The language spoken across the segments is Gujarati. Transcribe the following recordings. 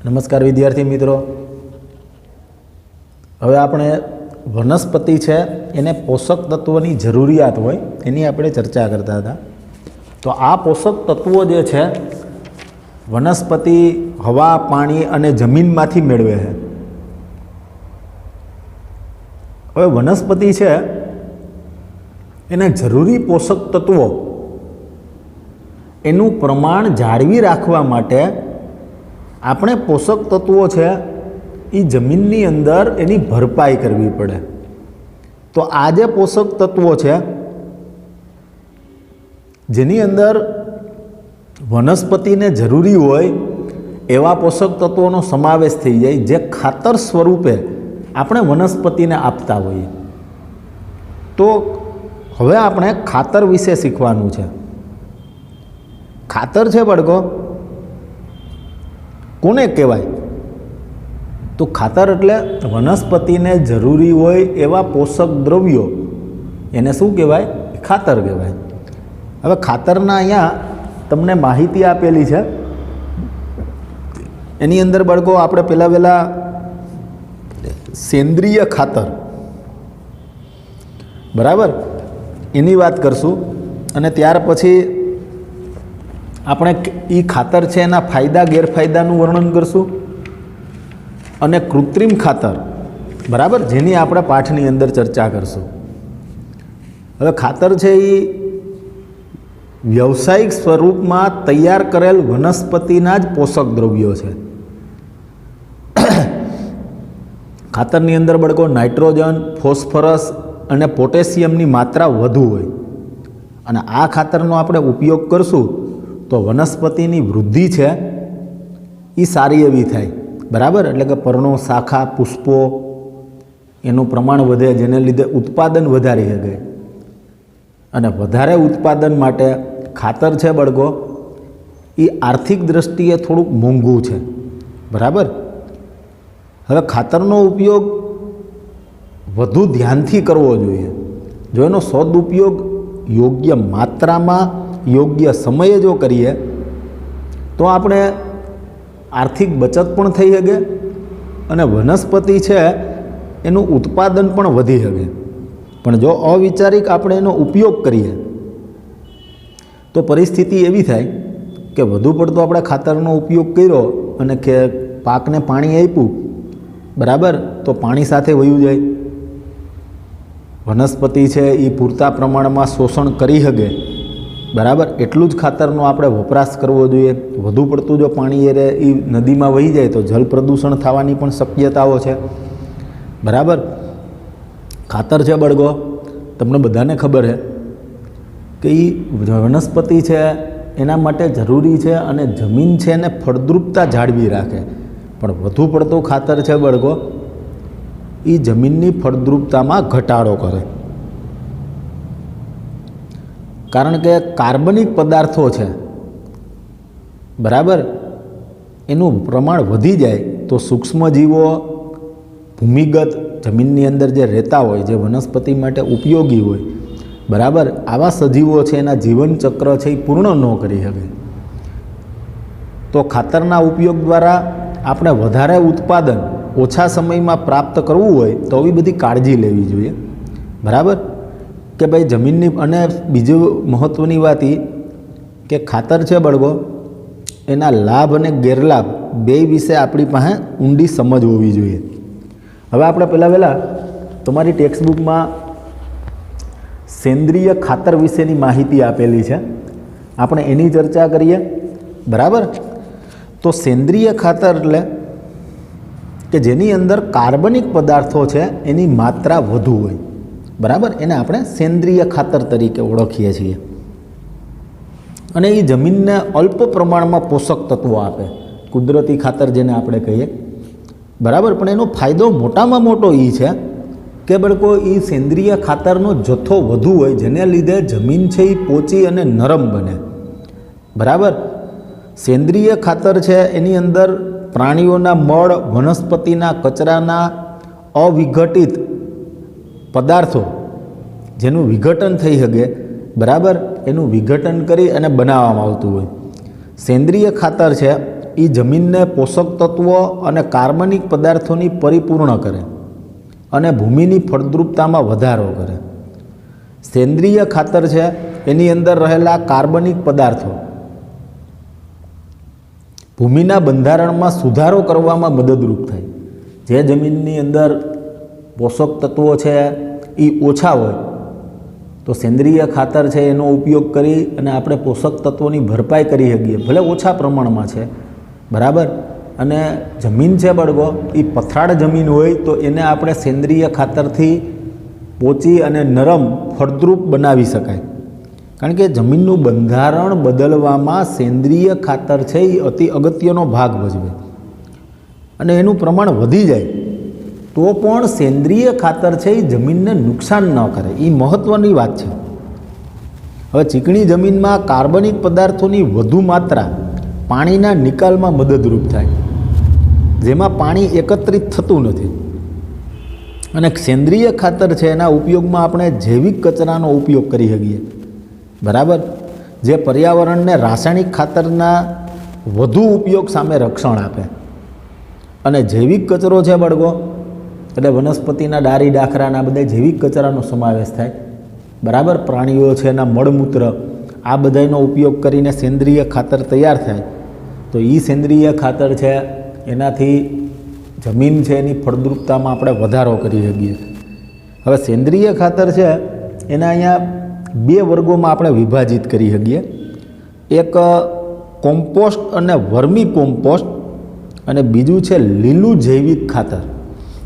નમસ્કાર વિદ્યાર્થી મિત્રો, હવે આપણે વનસ્પતિ છે એને પોષક તત્વોની જરૂરિયાત હોય એની આપણે ચર્ચા કરતા હતા. તો આ પોષક તત્વો જે છે વનસ્પતિ હવા, પાણી અને જમીનમાંથી મેળવે છે. હવે વનસ્પતિ છે એને જરૂરી પોષક તત્વો એનું પ્રમાણ જાળવી રાખવા માટે આપણે પોષક તત્વો છે એ જમીનની અંદર એની ભરપાઈ કરવી પડે. તો આ જે પોષક તત્વો છે જેની અંદર વનસ્પતિને જરૂરી હોય એવા પોષક તત્વોનો સમાવેશ થઈ જાય, જે ખાતર સ્વરૂપે આપણે વનસ્પતિને આપતા હોઈએ. તો હવે આપણે ખાતર વિશે શીખવાનું છે. ખાતર છે બાળકો કોને કહેવાય? તો ખાતર એટલે વનસ્પતિને જરૂરી હોય એવા પોષક દ્રવ્યો, એને શું કહેવાય? ખાતર કહેવાય. હવે ખાતરના અહીંયા તમને માહિતી આપેલી છે. એની અંદર બાળકો આપણે પહેલાં સેન્દ્રિય ખાતર, બરાબર, એની વાત કરશું અને ત્યાર પછી આપણે એ ખાતર છે એના ફાયદા ગેરફાયદાનું વર્ણન કરશું અને કૃત્રિમ ખાતર, બરાબર, જેની આપણે પાઠની અંદર ચર્ચા કરશું. હવે ખાતર છે એ વ્યવસાયિક સ્વરૂપમાં તૈયાર કરેલ વનસ્પતિના જ પોષક દ્રવ્યો છે. ખાતરની અંદર બાળકો નાઇટ્રોજન, ફોસ્ફરસ અને પોટેશિયમની માત્રા વધુ હોય અને આ ખાતરનો આપણે ઉપયોગ કરશું તો વનસ્પતિની વૃદ્ધિ છે એ સારી એવી થાય, બરાબર. એટલે કે પર્ણો, શાખા, પુષ્પો એનું પ્રમાણ વધે, જેને લીધે ઉત્પાદન વધારી શકે. અને વધારે ઉત્પાદન માટે ખાતર છે બાળકો એ આર્થિક દ્રષ્ટિએ થોડુંક મોંઘું છે, બરાબર. હવે ખાતરનો ઉપયોગ વધુ ધ્યાનથી કરવો જોઈએ. જો એનો સદુપયોગ યોગ્ય માત્રામાં, યોગ્ય સમયે જો કરીએ તો આપણે આર્થિક બચત પણ થઈ શકે અને વનસ્પતિ છે એનું ઉત્પાદન પણ વધી શકે. પણ જો અવિચારિક આપણે એનો ઉપયોગ કરીએ તો પરિસ્થિતિ એવી થાય કે વધુ પડતો આપણે ખાતરનો ઉપયોગ કર્યો અને કે પાકને પાણી આપ્યું, બરાબર, તો પાણી સાથે વયું જાય. વનસ્પતિ છે એ પૂરતા પ્રમાણમાં શોષણ કરી શકે, બરાબર, એટલું જ ખાતરનો આપણે વપરાશ કરવો જોઈએ. વધુ પડતું જો પાણી એ નદીમાં વહી જાય તો જલ પ્રદૂષણ થવાની પણ શક્યતાઓ છે, બરાબર. ખાતર છે બાળકો તમને બધાને ખબર છે કે એ વનસ્પતિ છે એના માટે જરૂરી છે અને જમીન છે એને ફળદ્રુપતા જાળવી રાખે. પણ વધુ પડતું ખાતર છે બાળકો એ જમીનની ફળદ્રુપતામાં ઘટાડો કરે. કારણ કે કાર્બનિક પદાર્થો છે, બરાબર, એનું પ્રમાણ વધી જાય તો સૂક્ષ્મજીવો, ભૂમિગત જમીનની અંદર જે રહેતા હોય, જે વનસ્પતિ માટે ઉપયોગી હોય, બરાબર, આવા સજીવો છે એના જીવનચક્ર છે એ પૂર્ણ ન કરી શકે. તો ખાતરના ઉપયોગ દ્વારા આપણે વધારે ઉત્પાદન ઓછા સમયમાં પ્રાપ્ત કરવું હોય તો આવી બધી કાળજી લેવી જોઈએ, બરાબર. કે ભાઈ જમીનની, અને બીજું મહત્ત્વની વાત એ કે ખાતર છે બાળકો એના લાભ અને ગેરલાભ બે વિશે આપણી પાસે ઊંડી સમજ હોવી જોઈએ. હવે આપણે પહેલાં તમારી ટેક્સ્ટબુકમાં સેન્દ્રિય ખાતર વિશેની માહિતી આપેલી છે, આપણે એની ચર્ચા કરીએ, બરાબર. તો સેન્દ્રિય ખાતર એટલે કે જેની અંદર કાર્બનિક પદાર્થો છે એની માત્રા વધુ હોય, બરાબર, એને આપણે સેન્દ્રિય ખાતર તરીકે ઓળખીએ છીએ. અને એ જમીનને અલ્પ પ્રમાણમાં પોષક તત્વો આપે, કુદરતી ખાતર જેને આપણે કહીએ, બરાબર. પણ એનો ફાયદો મોટામાં મોટો એ છે કે બાળકો એ સેન્દ્રિય ખાતરનો જથ્થો વધુ હોય, જેને લીધે જમીન છે એ પોચી અને નરમ બને, બરાબર. સેન્દ્રિય ખાતર છે એની અંદર પ્રાણીઓના મળ, વનસ્પતિના કચરાના અવિઘટિત પદાર્થો જેનું વિઘટન થઈ શકે, બરાબર, એનું વિઘટન કરી અને બનાવવામાં આવતું હોય. સેન્દ્રિય ખાતર છે એ જમીનને પોષક તત્વો અને કાર્બનિક પદાર્થોની પરિપૂર્ણ કરે અને ભૂમિની ફળદ્રુપતામાં વધારો કરે. સેન્દ્રિય ખાતર છે એની અંદર રહેલા કાર્બનિક પદાર્થો ભૂમિના બંધારણમાં સુધારો કરવામાં મદદરૂપ થાય. જે જમીનની અંદર પોષક તત્વો છે એ ઓછા હોય તો સેન્દ્રિય ખાતર છે એનો ઉપયોગ કરી અને આપણે પોષક તત્વોની ભરપાઈ કરી શકીએ, ભલે ઓછા પ્રમાણમાં છે, બરાબર. અને જમીન છે બળગો એ પથરાળ જમીન હોય તો એને આપણે સેન્દ્રિય ખાતરથી પોચી અને નરમ ફળદ્રુપ બનાવી શકાય. કારણ કે જમીનનું બંધારણ બદલવામાં સેન્દ્રિય ખાતર છે એ અતિ અગત્યનો ભાગ ભજવે. અને એનું પ્રમાણ વધી જાય તો પણ સેન્દ્રિય ખાતર છે એ જમીનને નુકસાન ન કરે, એ મહત્ત્વની વાત છે. હવે ચીકણી જમીનમાં કાર્બનિક પદાર્થોની વધુ માત્રા પાણીના નિકાલમાં મદદરૂપ થાય, જેમાં પાણી એકત્રિત થતું નથી. અને સેન્દ્રિય ખાતર છે એના ઉપયોગમાં આપણે જૈવિક કચરાનો ઉપયોગ કરી શકીએ, બરાબર, જે પર્યાવરણને રાસાયણિક ખાતરના વધુ ઉપયોગ સામે રક્ષણ આપે. અને જૈવિક કચરો છે બળગો એટલે વનસ્પતિના ડારી ડાખરાના બધા જૈવિક કચરાનો સમાવેશ થાય, બરાબર. પ્રાણીઓ છે એના મળમૂત્ર આ બધાનો ઉપયોગ કરીને સેન્દ્રિય ખાતર તૈયાર થાય. તો એ સેન્દ્રિય ખાતર છે એનાથી જમીન છે એની ફળદ્રુપતામાં આપણે વધારો કરી શકીએ. હવે સેન્દ્રિય ખાતર છે એના અહીંયા બે વર્ગોમાં આપણે વિભાજિત કરી શકીએ. એક કોમ્પોસ્ટ અને વર્મી કોમ્પોસ્ટ, અને બીજું છે લીલું જૈવિક ખાતર.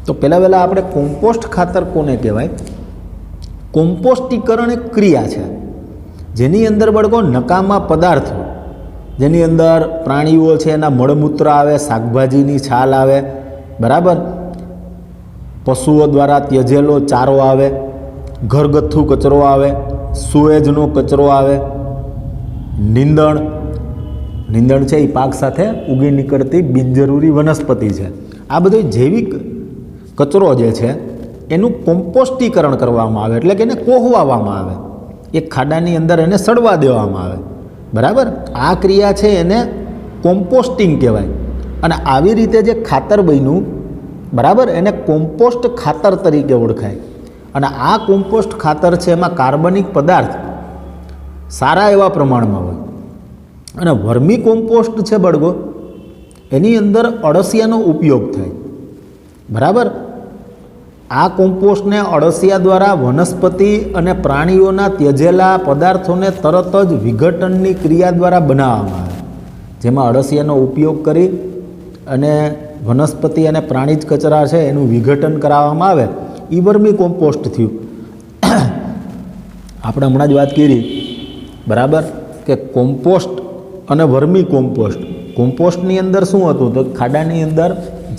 તો પહેલાં આપણે કોમ્પોસ્ટ ખાતર કોને કહેવાય? કોમ્પોસ્ટીકરણ એક ક્રિયા છે જેની અંદર બળકો નકામા પદાર્થો, જેની અંદર પ્રાણીઓ છે એના મળમૂત્ર આવે, શાકભાજીની છાલ આવે, બરાબર, પશુઓ દ્વારા ત્યજેલો ચારો આવે, ઘરગથ્થુ કચરો આવે, સુએજનો કચરો આવે, નીંદણ છે એ પાક સાથે ઉગી નીકળતી બિનજરૂરી વનસ્પતિ છે. આ બધો જૈવિક કચરો જે છે એનું કોમ્પોસ્ટીકરણ કરવામાં આવે, એટલે કે એને કોહવામાં આવે, એક ખાડાની અંદર એને સડવા દેવામાં આવે, બરાબર. આ ક્રિયા છે એને કોમ્પોસ્ટિંગ કહેવાય. અને આવી રીતે જે ખાતર બન્યું, બરાબર, એને કોમ્પોસ્ટ ખાતર તરીકે ઓળખાય. અને આ કોમ્પોસ્ટ ખાતર છે એમાં કાર્બનિક પદાર્થ સારા એવા પ્રમાણમાં હોય. અને વર્મી કોમ્પોસ્ટ છે બળગો એની અંદર અળસિયાનો ઉપયોગ થાય, બરાબર. આ કોમ્પોસ્ટને અળસિયા દ્વારા વનસ્પતિ અને પ્રાણીઓના ત્યજેલા પદાર્થોને તરત જ વિઘટનની ક્રિયા દ્વારા બનાવવામાં આવે, જેમાં અળસિયાનો ઉપયોગ કરી અને વનસ્પતિ અને પ્રાણીજ કચરા છે એનું વિઘટન કરાવવામાં આવે, એ વર્મી કોમ્પોસ્ટ થયું. આપણે હમણાં જ વાત કરી, બરાબર, કે કોમ્પોસ્ટ અને વર્મી કોમ્પોસ્ટ. કોમ્પોસ્ટની અંદર શું હતું તો ખાડાની અંદર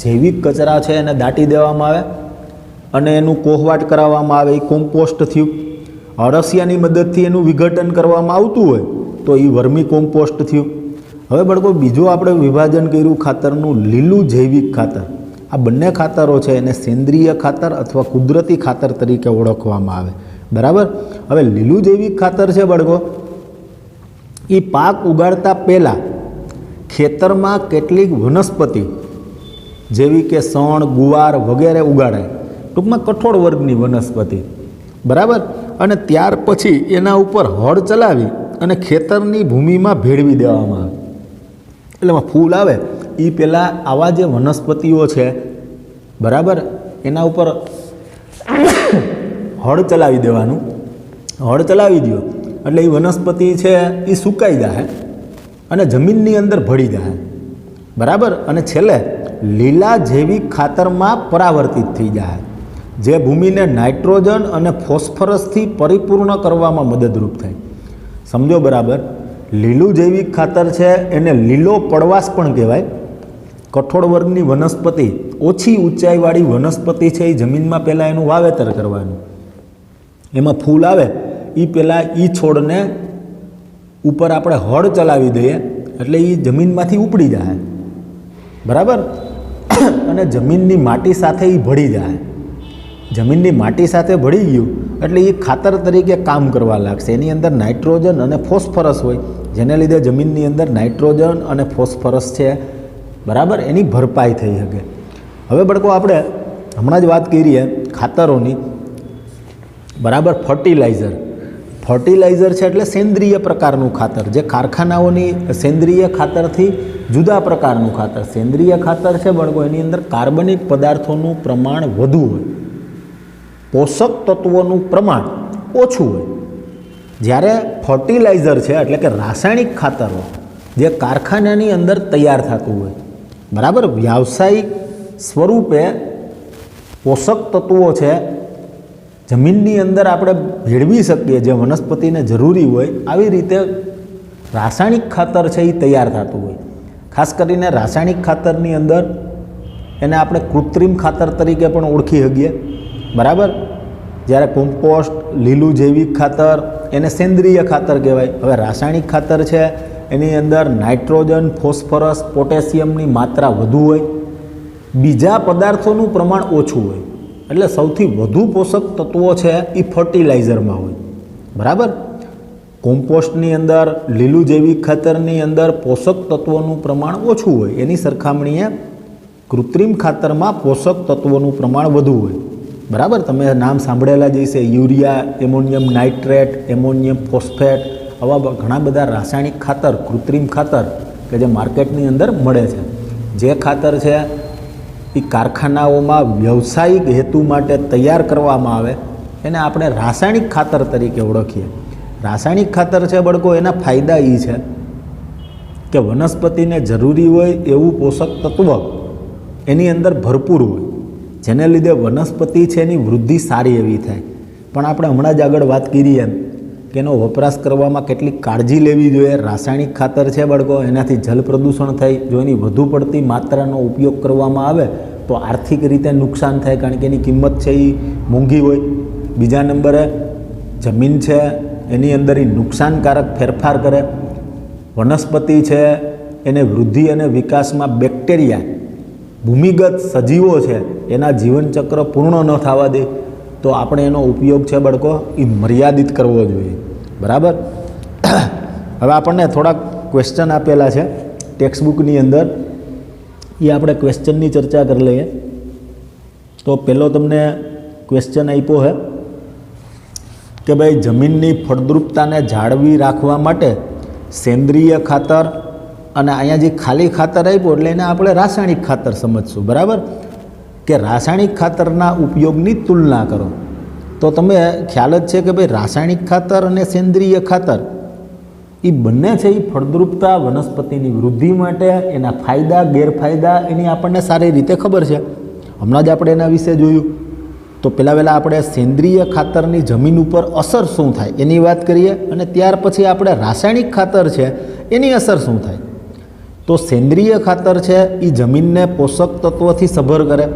જૈવિક કચરા છે એને દાટી દેવામાં આવે અને એનું કોહવાટ કરાવવામાં આવે, એ કોમ્પોસ્ટ થયું. અળસિયાની મદદથી એનું વિઘટન કરવામાં આવતું હોય તો એ વર્મી કોમ્પોસ્ટ થયું. હવે બળકો બીજું આપણે વિભાજન કર્યું ખાતરનું, લીલું જૈવિક ખાતર. આ બંને ખાતરો છે એને સેન્દ્રિય ખાતર અથવા કુદરતી ખાતર તરીકે ઓળખવામાં આવે, બરાબર. હવે લીલું જૈવિક ખાતર છે બળકો એ પાક ઉગાડતા પહેલાં ખેતરમાં કેટલીક વનસ્પતિ જેવી કે સણ, ગુવાર વગેરે ઉગાડાય, ટૂંકમાં કઠોળ વર્ગની વનસ્પતિ, બરાબર. અને ત્યાર પછી એના ઉપર હળ ચલાવી અને ખેતરની ભૂમિમાં ભેળવી દેવામાં આવે. એટલે એમાં ફૂલ આવે એ પહેલાં આવા જે વનસ્પતિઓ છે, બરાબર, એના ઉપર હળ ચલાવી દેવાનું. હળ ચલાવી દો એટલે એ વનસ્પતિ છે એ સુકાઈ જાય અને જમીનની અંદર ભળી જાય, બરાબર. અને છેલ્લે લીલા જૈવિક ખાતરમાં પરાવર્તિત થઈ જાય, જે ભૂમિને નાઇટ્રોજન અને ફોસ્ફરસથી પરિપૂર્ણ કરવામાં મદદરૂપ થાય. સમજો બરાબર. લીલું જૈવિક ખાતર છે એને લીલો પડવાશ પણ કહેવાય. કઠોળ વર્ગની વનસ્પતિ, ઓછી ઊંચાઈવાળી વનસ્પતિ છે એ જમીનમાં પહેલાં એનું વાવેતર કરવાનું, એમાં ફૂલ આવે એ પહેલાં એ છોડને ઉપર આપણે હળ ચલાવી દઈએ એટલે એ જમીનમાંથી ઉપડી જાય, બરાબર. અને જમીનની માટી સાથે એ ભળી જાય. જમીનની માટી સાથે ભળી ગયું એટલે એ ખાતર તરીકે કામ કરવા લાગશે. એની અંદર નાઇટ્રોજન અને ફોસ્ફરસ હોય, જેને લીધે જમીનની અંદર નાઇટ્રોજન અને ફોસ્ફરસ છે બરાબર, એની ભરપાઈ થઈ શકે. હવે બાળકો આપણે હમણાં જ વાત કરીએ ખાતરોની, બરાબર. ફર્ટિલાઇઝર છે એટલે સેન્દ્રિય પ્રકારનું ખાતર, જે કારખાનાઓની સેન્દ્રિય ખાતરથી જુદા પ્રકારનું ખાતર. સેન્દ્રિય ખાતર છે બાળકો, એની અંદર કાર્બનિક પદાર્થોનું પ્રમાણ વધુ હોય, પોષક તત્વોનું પ્રમાણ ઓછું હોય. જ્યારે ફર્ટિલાઇઝર છે એટલે કે રાસાયણિક ખાતરો જે કારખાનાની અંદર તૈયાર થતું હોય, બરાબર, વ્યાવસાયિક સ્વરૂપે પોષક તત્વો છે જમીનની અંદર આપણે ભેળવી શકીએ, જે વનસ્પતિને જરૂરી હોય, આવી રીતે રાસાયણિક ખાતર છે એ તૈયાર થતું હોય. ખાસ કરીને રાસાયણિક ખાતરની અંદર એને આપણે કૃત્રિમ ખાતર તરીકે પણ ઓળખી શકીએ, બરાબર. જ્યારે કોમ્પોસ્ટ, લીલું જૈવિક ખાતર, એને સેન્દ્રિય ખાતર કહેવાય. હવે રાસાયણિક ખાતર છે એની અંદર નાઇટ્રોજન, ફોસ્ફરસ, પોટેશિયમની માત્રા વધુ હોય, બીજા પદાર્થોનું પ્રમાણ ઓછું હોય. એટલે સૌથી વધુ પોષક તત્વો છે એ ફર્ટિલાઇઝરમાં હોય, બરાબર. કોમ્પોસ્ટની અંદર, લીલું જૈવિક ખાતરની અંદર પોષક તત્વોનું પ્રમાણ ઓછું હોય, એની સરખામણીએ કૃત્રિમ ખાતરમાં પોષક તત્વોનું પ્રમાણ વધુ હોય, બરાબર. તમે નામ સાંભળેલા જ હશે, urea, ammonium nitrate, ammonium phosphate, આવા ઘણા બધા રાસાયણિક ખાતર, કૃત્રિમ ખાતર કે જે માર્કેટની અંદર મળે છે. જે ખાતર છે એ કારખાનાઓમાં વ્યવસાયિક હેતુ માટે તૈયાર કરવામાં આવે એને આપણે રાસાયણિક ખાતર તરીકે ઓળખીએ. રાસાયણિક ખાતર છે બાળકો, એના ફાયદા એ છે કે વનસ્પતિને જરૂરી હોય એવું પોષક તત્વ એની અંદર ભરપૂર હોય, જેને લીધે વનસ્પતિ છે એની વૃદ્ધિ સારી એવી થાય. પણ આપણે હમણાં જ આગળ વાત કરી એમ કે એનો વપરાશ કરવામાં કેટલીક કાળજી લેવી જોઈએ. રાસાયણિક ખાતર છે બાળકો, એનાથી જલ પ્રદૂષણ થાય. જો એની વધુ પડતી માત્રાનો ઉપયોગ કરવામાં આવે તો આર્થિક રીતે નુકસાન થાય, કારણ કે એની કિંમત છે એ મોંઘી હોય. બીજા નંબરે જમીન છે એની અંદર એ નુકસાનકારક ફેરફાર કરે. વનસ્પતિ છે એને વૃદ્ધિ અને વિકાસમાં બેક્ટેરિયા, ભૂમિગત સજીવો છે એના જીવનચક્ર પૂર્ણ ન થવા દે, તો આપણે એનો ઉપયોગ છે બાળકો એ મર્યાદિત કરવો જોઈએ, બરાબર. હવે આપણને થોડાક ક્વેશ્ચન આપેલા છે ટેક્સ્ટબુકની અંદર, એ આપણે ક્વેશ્ચનની ચર્ચા કરી લઈએ. તો પહેલો તમને ક્વેશ્ચન આપ્યો છે કે ભાઈ જમીનની ફળદ્રુપતાને જાળવી રાખવા માટે સેન્દ્રિય ખાતર, અને અહીંયા જે ખાલી ખાતર આપ્યો એટલે એને આપણે રાસાયણિક ખાતર સમજશું, બરાબર. કે રાસાયણિક ખાતરના ઉપયોગની તુલના કરો. તો તમે ખ્યાલ જ છે કે ભાઈ રાસાયણિક ખાતર અને સેન્દ્રિય ખાતર એ બંને છે એ ફળદ્રુપતા, વનસ્પતિની વૃદ્ધિ માટે એના ફાયદા ગેરફાયદા એની આપણને સારી રીતે ખબર છે. હમણાં જ આપણે એના વિશે જોયું. તો પહેલાં આપણે સેન્દ્રિય ખાતરની જમીન ઉપર અસર શું થાય એની વાત કરીએ, અને ત્યાર પછી આપણે રાસાયણિક ખાતર છે એની અસર શું થાય. તો સેન્દ્રિય ખાતર છે એ જમીનને પોષક તત્વોથી સભર કરે,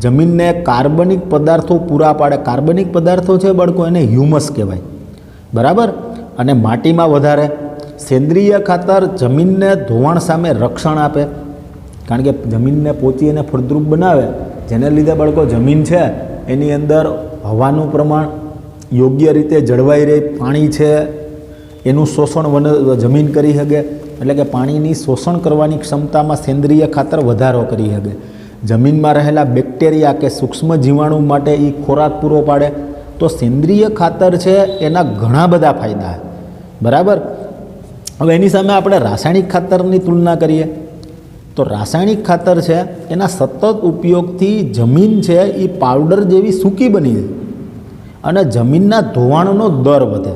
જમીનને કાર્બનિક પદાર્થો પૂરા પાડે. કાર્બનિક પદાર્થો છે બાળકો એને હ્યુમસ કહેવાય, બરાબર, અને માટીમાં વધારે. સેન્દ્રિય ખાતર જમીનને ધોવાણ સામે રક્ષણ આપે, કારણ કે જમીનને પોચી અને ફળદ્રુપ બનાવે, જેને લીધે બાળકો જમીન છે એની અંદર હવાનું પ્રમાણ યોગ્ય રીતે જળવાઈ રહે. પાણી છે એનું શોષણ જમીન કરી શકે, એટલે કે પાણીની શોષણ કરવાની ક્ષમતામાં સેન્દ્રિય ખાતર વધારો કરી શકે. જમીનમાં રહેલા બેક્ટેરિયા કે સૂક્ષ્મ જીવાણુ માટે એ ખોરાક પૂરો પાડે. તો સેન્દ્રિય ખાતર છે એના ઘણા બધા ફાયદા, બરાબર. હવે એની સામે આપણે રાસાયણિક ખાતરની તુલના કરીએ તો રાસાયણિક ખાતર છે એના સતત ઉપયોગથી જમીન છે એ પાવડર જેવી સૂકી બની જાય અને જમીનના ધોવાણનો દર વધે,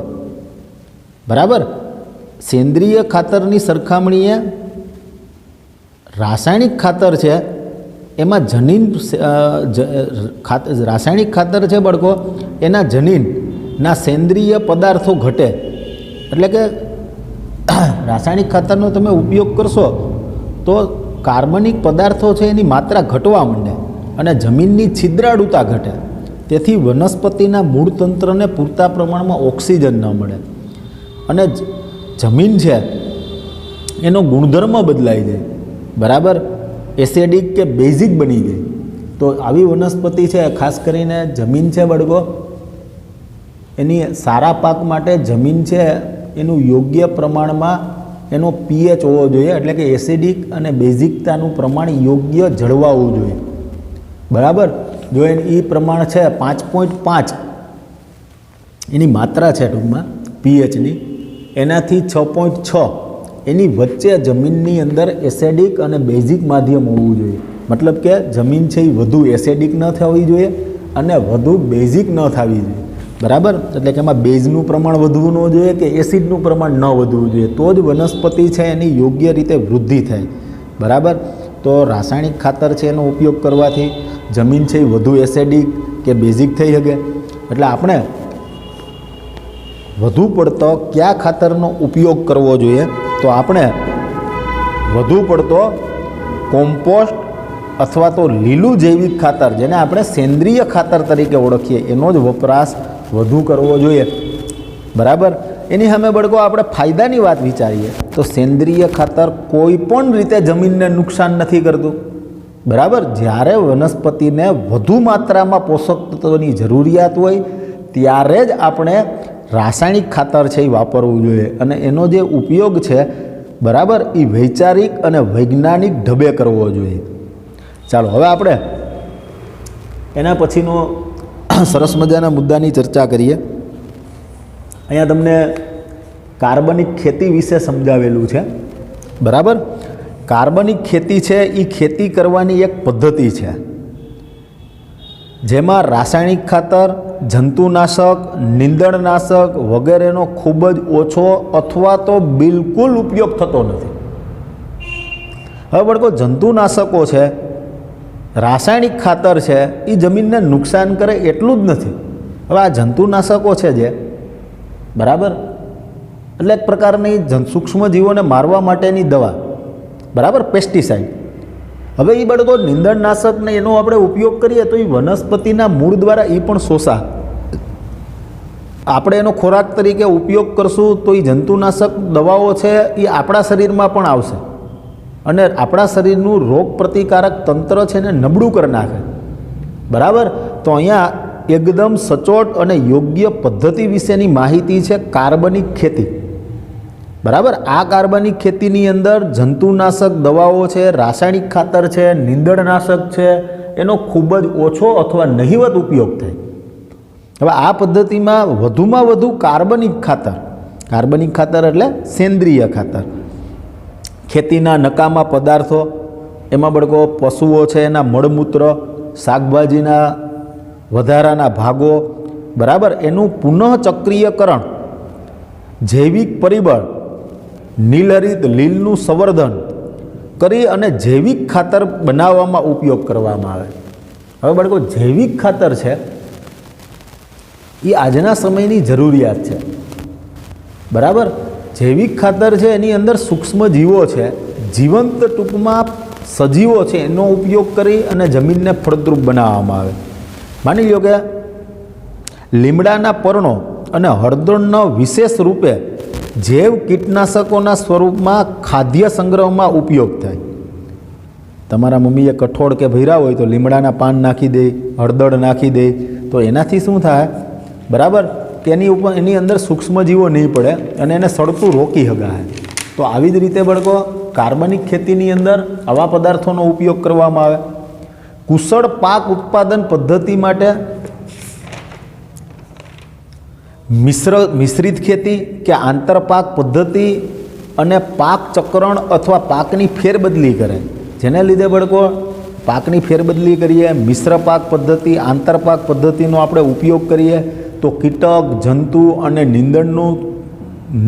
બરાબર. સેન્દ્રિય ખાતરની સરખામણીએ રાસાયણિક ખાતર છે એમાં જનીન રાસાયણિક ખાતર છે બાળકો એના જનીનના સેન્દ્રિય પદાર્થો ઘટે. એટલે કે રાસાયણિક ખાતરનો તમે ઉપયોગ કરશો તો કાર્બનિક પદાર્થો છે એની માત્રા ઘટવા માંડે અને જમીનની છિદ્રાળુતા ઘટે. તેથી વનસ્પતિના મૂળતંત્રને પૂરતા પ્રમાણમાં ઓક્સિજન ન મળે અને જમીન છે એનો ગુણધર્મ બદલાઈ જાય, બરાબર, એસિડિક કે બેઝિક બની જાય. તો આવી વનસ્પતિ છે ખાસ કરીને જમીન છે બાળકો એની સારા પાક માટે જમીન છે એનું યોગ્ય પ્રમાણમાં એનો પીએચ હોવો જોઈએ, એટલે કે એસિડિક અને બેઝિકતાનું પ્રમાણ યોગ્ય જળવાવું જોઈએ. બરાબર. જો એ પ્રમાણ છે 5.5 એની માત્રા છે ટૂંકમાં પીએચની, એનાથી 6.6 એની વચ્ચે જમીનની અંદર એસિડિક અને બેઝિક માધ્યમ હોવું જોઈએ. મતલબ કે જમીન છે એ વધુ એસિડિક ન થવી જોઈએ અને વધુ બેઝિક ન થવી જોઈએ. બરાબર. એટલે કે એમાં બેઝનું પ્રમાણ વધવું ન જોઈએ કે એસિડનું પ્રમાણ ન વધવું જોઈએ, તો જ વનસ્પતિ છે એની યોગ્ય રીતે વૃદ્ધિ થાય. બરાબર. તો રાસાયણિક ખાતર છે એનો ઉપયોગ કરવાથી જમીન છે એ વધુ એસિડિક કે બેઝિક થઈ શકે. એટલે આપણે વધુ પડતો કયા ખાતરનો ઉપયોગ કરવો જોઈએ? તો આપણે વધુ પડતો કોમ્પોસ્ટ અથવા તો લીલું જૈવિક ખાતર, જેને આપણે સેન્દ્રિય ખાતર તરીકે ઓળખીએ, એનો જ વપરાશ વધુ કરવો જોઈએ. બરાબર. એની સામે બળકો આપણે ફાયદાની વાત વિચારીએ તો સેન્દ્રિય ખાતર કોઈ પણ રીતે જમીનને નુકસાન નથી કરતું. બરાબર. જ્યારે વનસ્પતિને વધુ માત્રામાં પોષક તત્વોની જરૂરિયાત હોય ત્યારે જ આપણે રાસાયણિક ખાતર છે એ વાપરવું જોઈએ, અને એનો જે ઉપયોગ છે બરાબર એ વૈચારિક અને વૈજ્ઞાનિક ઢબે કરવો જોઈએ. ચાલો હવે આપણે એના પછીનો સરસ મજાના મુદ્દાની ચર્ચા કરીએ. અહીંયા તમને કાર્બનિક ખેતી વિશે સમજાવેલું છે. બરાબર. કાર્બનિક ખેતી છે એ ખેતી કરવાની એક પદ્ધતિ છે જેમાં રાસાયણિક ખાતર, જંતુનાશક, નીંદણનાશક વગેરેનો ખૂબ જ ઓછો અથવા તો બિલકુલ ઉપયોગ થતો નથી. હવે બળકો જંતુનાશકો છે, રાસાયણિક ખાતર છે, એ જમીનને નુકસાન કરે એટલું જ નથી. હવે આ જંતુનાશકો છે જે બરાબર એટલે એક પ્રકારની સૂક્ષ્મજીવોને મારવા માટેની દવા, બરાબર, પેસ્ટિસાઇડ. હવે એ બળકો નીંદણનાશકને એનો આપણે ઉપયોગ કરીએ તો એ વનસ્પતિના મૂળ દ્વારા એ પણ શોષા. આપણે એનો ખોરાક તરીકે ઉપયોગ કરશું તો એ જંતુનાશક દવાઓ છે એ આપણા શરીરમાં પણ આવશે અને આપણા શરીરનું રોગ પ્રતિકારક તંત્ર છે ને નબળું કરી નાખે. બરાબર. તો અહીંયા એકદમ સચોટ અને યોગ્ય પદ્ધતિ વિશેની માહિતી છે કાર્બનિક ખેતી. બરાબર. આ કાર્બનિક ખેતીની અંદર જંતુનાશક દવાઓ છે, રાસાયણિક ખાતર છે, નીંદણનાશક છે, એનો ખૂબ જ ઓછો અથવા નહિવત ઉપયોગ થાય. હવે આ પદ્ધતિમાં વધુમાં વધુ કાર્બનિક ખાતર એટલે સેન્દ્રિય ખાતર, ખેતીના નકામા પદાર્થો, એમાં બળકો પશુઓ છે એના મળમૂત્ર, શાકભાજીના વધારાના ભાગો, બરાબર, એનું પુનઃચક્રીયકરણ, જૈવિક પરિબળ, નીલહરિત લીલનું સંવર્ધન કરી અને જૈવિક ખાતર બનાવવામાં ઉપયોગ કરવામાં આવે. હવે બળકો જૈવિક ખાતર છે એ આજના સમયની જરૂરિયાત છે. બરાબર. જૈવિક ખાતર છે એની અંદર સૂક્ષ્મ જીવો છે, જીવંત ટૂંકમાં સજીવો છે, એનો ઉપયોગ કરી અને જમીનને ફળદ્રુપ બનાવવામાં આવે. માની લો કે લીમડાના પર્ણો અને હળદરનો વિશેષ રૂપે જૈવ કીટનાશકોના સ્વરૂપમાં ખાદ્ય સંગ્રહમાં ઉપયોગ થાય. તમારા મમ્મીએ કઠોળ કે ભર્યા હોય તો લીમડાના પાન નાખી દે, હળદર નાખી દે, તો એનાથી શું થાય? બરાબર કે એની અંદર સૂક્ષ્મજીવો નહીં પડે અને એને સડતું રોકી શકાય. તો આવી જ રીતે બળકો કાર્બનિક ખેતીની અંદર આવા પદાર્થોનો ઉપયોગ કરવામાં આવે. કુશળ પાક ઉત્પાદન પદ્ધતિ માટે મિશ્રિત ખેતી કે આંતરપાક પદ્ધતિ અને પાક ચક્રણ અથવા પાકની ફેરબદલી કરે, જેને લીધે બળકો પાકની ફેરબદલી કરીએ, મિશ્ર પાક પદ્ધતિ, આંતરપાક પદ્ધતિનો આપણે ઉપયોગ કરીએ તો કીટક, જંતુ અને નીંદણનું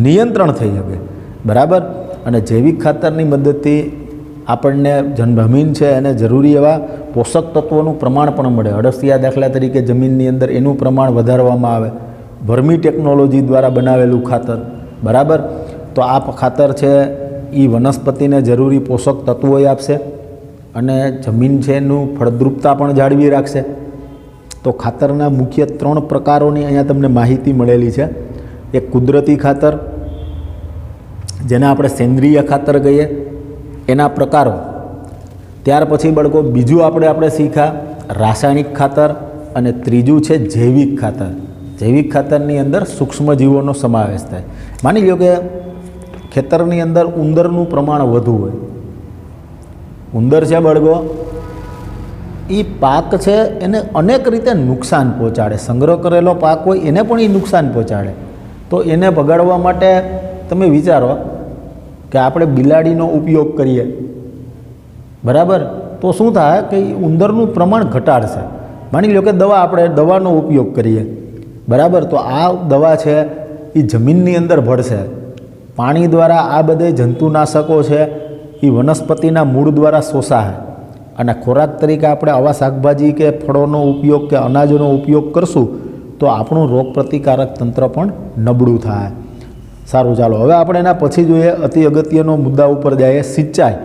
નિયંત્રણ થઈ શકે. બરાબર. અને જૈવિક ખાતરની મદદથી આપણને જમીન છે એને જરૂરી એવા પોષક તત્વોનું પ્રમાણ પણ મળે. અળસિયા દાખલા તરીકે જમીનની અંદર એનું પ્રમાણ વધારવામાં આવે. વર્મી ટેકનોલોજી દ્વારા બનાવેલું ખાતર. બરાબર. તો આ ખાતર છે એ વનસ્પતિને જરૂરી પોષક તત્વોએ આપશે અને જમીન છે એનું ફળદ્રુપતા પણ જાળવી રાખશે. તો ખાતરના મુખ્ય 3 પ્રકારોની અહીંયા તમને માહિતી મળેલી છે. એક કુદરતી ખાતર, જેને આપણે સેન્દ્રિય ખાતર કહીએ, એના પ્રકારો. ત્યાર પછી બળકો બીજું આપણે શીખ્યા રાસાયણિક ખાતર, અને ત્રીજું છે જૈવિક ખાતર. જૈવિક ખાતરની અંદર સૂક્ષ્મજીવોનો સમાવેશ થાય. માની લો કે ખેતરની અંદર ઉંદરનું પ્રમાણ વધુ હોય. ઉંદર છે બળગો, એ પાક છે એને અનેક રીતે નુકસાન પહોંચાડે. સંગ્રહ કરેલો પાક હોય એને પણ એ નુકસાન પહોંચાડે. તો એને બગાડવા માટે તમે વિચારો કે આપણે બિલાડીનો ઉપયોગ કરીએ, બરાબર, તો શું થાય કે ઉંદરનું પ્રમાણ ઘટાડશે. માની લો કે આપણે દવાનો ઉપયોગ કરીએ, બરાબર, તો આ દવા છે એ જમીનની અંદર ભળશે. પાણી દ્વારા આ બધે જંતુનાશકો છે એ વનસ્પતિના મૂળ દ્વારા શોષાય અને ખોરાક તરીકે આપણે આવા શાકભાજી કે ફળોનો ઉપયોગ કે અનાજનો ઉપયોગ કરશું તો આપણું રોગપ્રતિકારક તંત્ર પણ નબળું થાય. સારું, ચાલો હવે આપણે એના પછી જોઈએ અતિ અગત્યનો મુદ્દા ઉપર જઈએ, સિંચાઈ.